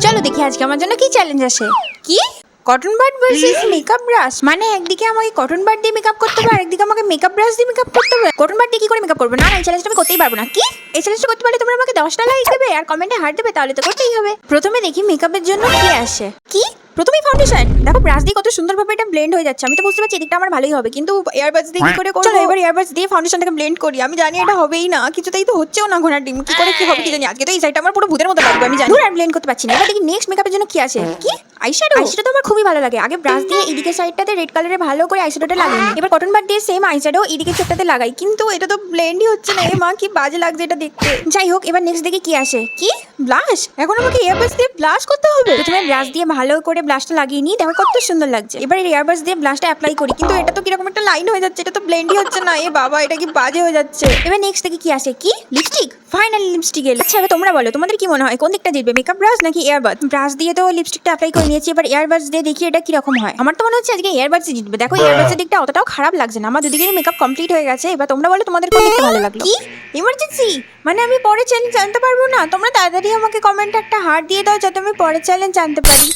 চলো দেখি আজকে আমার জন্য কি চ্যালেঞ্জ আছে। কি cotton bud versus makeup brush, মানে একদিকে আমাকে কটন বাড দিয়ে মেকআপ করতে হবে আর একদিকে আমাকে মেকআপ ব্রাশ দিয়ে মেকআপ করতে হবে। কটন বাড দিয়ে কি করে মেকআপ করবো? না, এই চ্যালেঞ্জটা আমি করতেই পারবো না। কি এই চ্যালেঞ্জটা করতে পারলে তোমরা আমাকে 10টা লাইক দেবে আর কমেন্টে হার্ট দেবে, তাহলে তো করতেই হবে। প্রথমে দেখি মেকআপের জন্য কি আসে। কি প্রথমেই ফাউন্ডেশন, দেখো ব্রাশ দিয়ে কত সুন্দরভাবে এটা ব্লেন্ড হয়ে যাচ্ছে। আমি তো বুঝতে পারছি এদিকটা আমার ভালোই হবে, কিন্তু এয়ারবাডস দিয়ে কি করে করব? চলো এবার এয়ারবাডস দিয়ে ফাউন্ডেশনটাকে ব্লেন্ড করি। আমি জানি এটা হবেই না, কিছুতেই তো হচ্ছেও না। ঘোড়ার ডিম কি করে কি হবে কি জানি। আজকে তো এই সাইডটা আমার পুরো ভূতের মতো লাগবে, আমি জানি। আর ব্লেন্ড করতে পারছি না। এবার দেখি নেক্সট মেকআপের জন্য কি আছে। কি আইশ্যাডো। আইশ্যাডো তো আমার খুবই ভালো লাগে। আগে ব্রাশ দিয়ে এদিকে সাইডটাতে রেড কালারে ভালো করে আইশ্যাডোটা লাগাই নিই। এবার কটন বাড দিয়ে সেম আইশ্যাডো এদিকে চোখটাতে লাগাই, কিন্তু এটা তো ব্লেন্ডই হচ্ছে না। এ মা, কি বাজে লাগছে এটা দেখতে। যাই হোক, এবার নেক্সট দেখি কি আসে। কি ব্লাশ। এখন আমাকে এয়ারবাডস দিয়ে ব্লাশ করতে হবে। প্রথমে ব্রাশ দিয়ে ভালো করে ব্লাশটা লাগিয়ে নিই, দেখো কত সুন্দর লাগছে। এবার এয়ারবাডস দিয়ে ব্লাশটা অ্যাপ্লাই করি, কিন্তু এটা তো কিরকম একটা লাইন হয়ে যাচ্ছে। এটা তো ব্লেন্ডই হচ্ছে না। এ বাবা, এটা কি বাজে হয়ে যাচ্ছে। এবার নেক্সট দেখি কি আসে। কি লিপস্টিক। ফাইনালি লিপস্টিক এলো। আচ্ছা এবার তোমরা বলো, তোমাদের কি মনে হয় কোন দিকটা জিতবে, মেকআপ ব্রাশ নাকি এয়ারবাড? ব্রাশ দিয়ে তো লিপস্টিকটা অ্যাপ্লাই করে নিয়েছি, এবার এয়ারবাডস দিয়ে দেখি এটা কিরকম হয়। আমার তো মনে হচ্ছে আজকে এয়ারবাডস জিতবে। দেখো এয়ারবাডসের দিকটা অতটাও খারাপ লাগছে না। আমার দুদিকেরই মেকআপ কমপ্লিট হয়ে গেছে। এবার তোমরা বলো তোমাদের কোন দিকটা ভালো লাগলো। কি ইমার্জেন্সি, মানে আমি পরে চ্যালেঞ্জ জানতে পারবো না? তোমরা তাড়াতাড়ি আমাকে কমেন্টে একটা হার্ট দিয়ে দাও যাতে আমি পরের চ্যালেঞ্জ জানতে পারি।